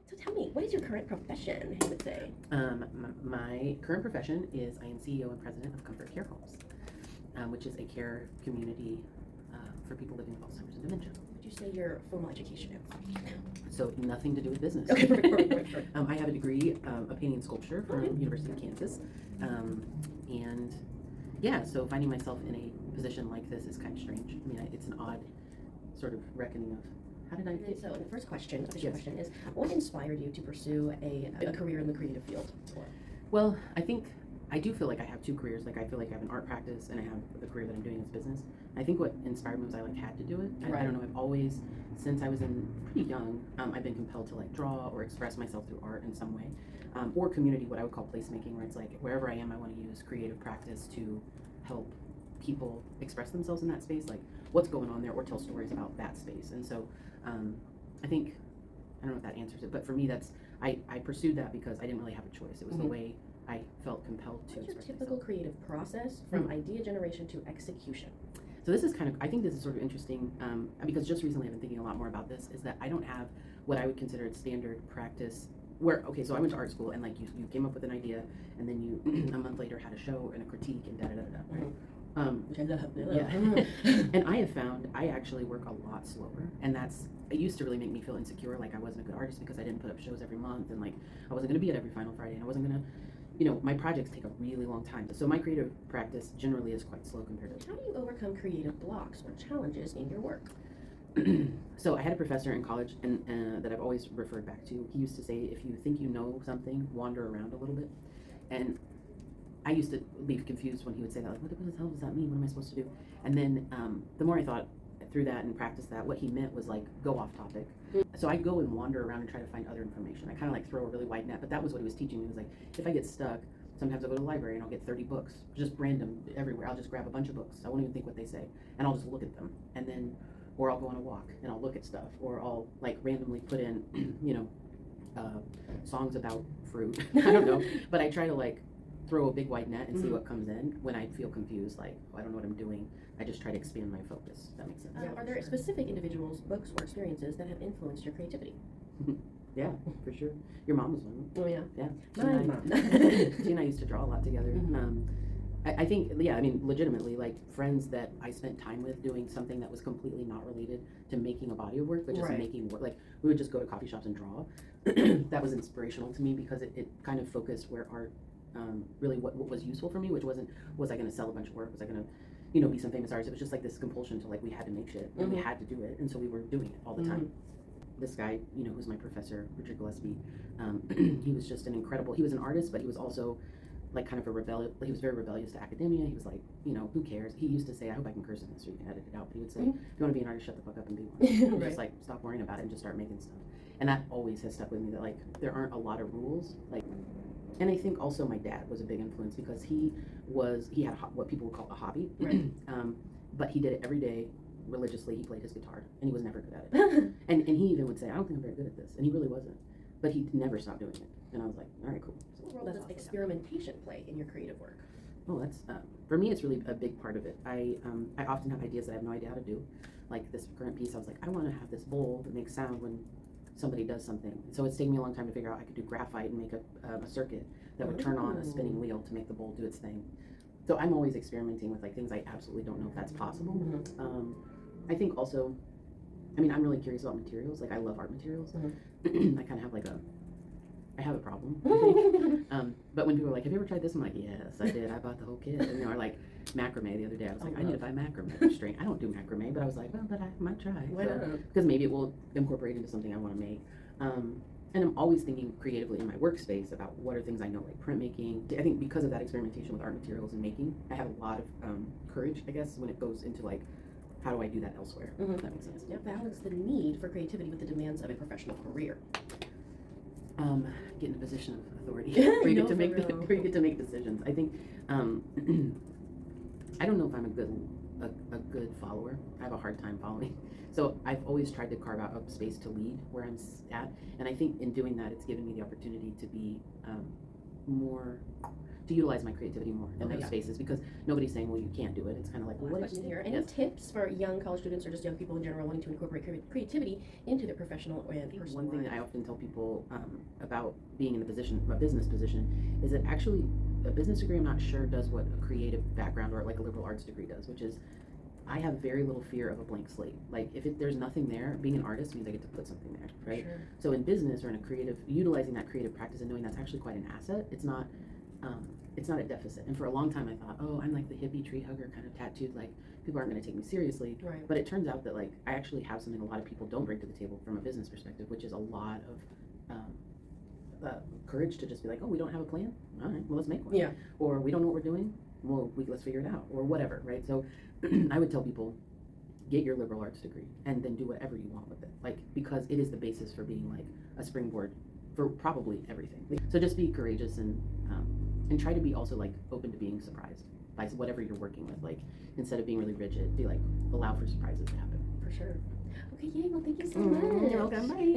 So tell me, what is your current profession, you would say? My current profession is I am CEO and president of Comfort Care Homes, which is a care community for people living with Alzheimer's and dementia. Would you say your formal education is? So nothing to do with business. Okay, perfect. I have a degree of painting and sculpture from University of Kansas, and yeah, so finding myself in a position like this is kind of strange. I mean, it's an odd sort of reckoning of how did I get. So the first question, official Yes. question is, what inspired you to pursue a career in the creative field? Well, I think I do feel like I have two careers. Like I feel like I have an art practice and I have the career that I'm doing as business. I think what inspired me was I had to do it. I don't know. I've always, since I was pretty young, I've been compelled to like draw or express myself through art in some way, or community, what I would call placemaking, where it's like wherever I am, I want to use creative practice to help people express themselves in that space, like what's going on there, or tell stories about that space. And so, I think I don't know if that answers it, but for me, I pursued that because I didn't really have a choice. It was the way I felt compelled to. What's your express typical myself. creative process from idea generation to execution? So this is I think this is sort of interesting because just recently I've been thinking a lot more about this, is that I don't have what I would consider standard practice where, okay, so I went to art school and like you came up with an idea and then you a month later had a show and a critique and da-da-da-da, right? Which I love. Yeah. And I have found I actually work a lot slower, and it used to really make me feel insecure, like I wasn't a good artist because I didn't put up shows every month, and like I wasn't going to be at every Final Friday, and I wasn't going to, my projects take a really long time. So my creative practice generally is quite slow compared to. How do you overcome creative blocks or challenges in your work? So I had a professor in college and that I've always referred back to. He used to say, if you think you know something, wander around a little bit. And I used to be confused when he would say that, like, what the hell does that mean? What am I supposed to do? And then the more I thought through that and practiced that, what he meant was like, go off topic. So I go and wander around and try to find other information. I kind of like throw a really wide net, but that was what he was teaching me. It was like, if I get stuck, sometimes I'll go to the library and I'll get 30 books, just random everywhere. I'll just grab a bunch of books. I won't even think what they say. And I'll just look at them. And then, or I'll go on a walk and I'll look at stuff, or I'll like randomly put in, songs about fruit. I don't know, but I try to like throw a big wide net and see what comes in. When I feel confused, like, I don't know what I'm doing, I just try to expand my focus. That makes sense. Are there specific individuals, books, or experiences that have influenced your creativity? Yeah, for sure. Your mom was one. Oh yeah. Yeah. My mom. She and I used to draw a lot together. I think, yeah, I mean, legitimately, like friends that I spent time with doing something that was completely not related to making a body of work, but just making work. Like, we would just go to coffee shops and draw. That was inspirational to me because it kind of focused where art, really what was useful for me, which was I going to sell a bunch of work? Was I going to, be some famous artist? It was just like this compulsion to like, we had to make shit and we had to do it. And so we were doing it all the time. This guy, who's my professor, Richard Gillespie, he was just he was an artist, but he was also like kind of he was very rebellious to academia. He was like, who cares? He used to say, I hope I can curse in this or you can edit it out, but he would say, if you want to be an artist, shut the fuck up and be one. Just like, stop worrying about it and just start making stuff. And that always has stuck with me, that like, there aren't a lot of rules. Like, and I think also my dad was a big influence because he had what people would call a hobby, but he did it every day religiously. He played his guitar and he was never good at it. and he even would say, I don't think I'm very good at this. And he really wasn't. But he never stopped doing it. And I was like, all right, cool. So what role does experimentation play in your creative work? Oh, that's, for me, it's really a big part of it. I often have ideas that I have no idea how to do. Like this current piece, I was like, I want to have this bowl that makes sound when somebody does something. So it's taken me a long time to figure out I could do graphite and make a circuit that would turn on a spinning wheel to make the bowl do its thing. So I'm always experimenting with like things I absolutely don't know if that's possible. I think also, I mean, I'm really curious about materials. Like I love art materials. I kind of have like I have a problem, I think. But when people are like, have you ever tried this? I'm like, yes, I did. I bought the whole kit. And or like macrame the other day. I was like, I need to buy macrame string. I don't do macrame, but I was like, well, but I might try. Because maybe it will incorporate into something I want to make. And I'm always thinking creatively in my workspace about what are things I know, like printmaking. I think because of that experimentation with art materials and making, I have a lot of courage, I guess, when it goes into like, how do I do that elsewhere? If that makes sense. Yeah, balance the need for creativity with the demands of a professional career. Get in a position of authority where you get to make decisions. I think I don't know if I'm a good follower. I have a hard time following. So I've always tried to carve out a space to lead where I'm at, and I think in doing that, it's given me the opportunity to be more to utilize my creativity more in Okay, those yeah. spaces, because nobody's saying, well, you can't do it. It's kind of like, well, what question if you here. did? Any Yes. tips for young college students or just young people in general wanting to incorporate creativity into their professional and personal One thing that I lives? often tell people about being in a business position, is that actually a business degree, I'm not sure, does what a creative background or like a liberal arts degree does, which is I have very little fear of a blank slate. Like if there's nothing there, being an artist means I get to put something there, right? Sure. So in business or in a creative, utilizing that creative practice and knowing that's actually quite an asset, it's not a deficit. And for a long time I thought, oh, I'm like the hippie tree hugger kind of tattooed, like people aren't going to take me seriously. Right. But it turns out that like I actually have something a lot of people don't bring to the table from a business perspective, which is a lot of courage to just be like, oh, we don't have a plan? All right, well, let's make one. Yeah. Or we don't know what we're doing? Well, let's figure it out, or whatever, right? So I would tell people, get your liberal arts degree and then do whatever you want with it, like, because it is the basis for being like a springboard for probably everything. So just be courageous and try to be also like open to being surprised by whatever you're working with. Like instead of being really rigid, be like, allow for surprises to happen. For sure. Okay, yay, well, thank you so much. You're welcome. Bye.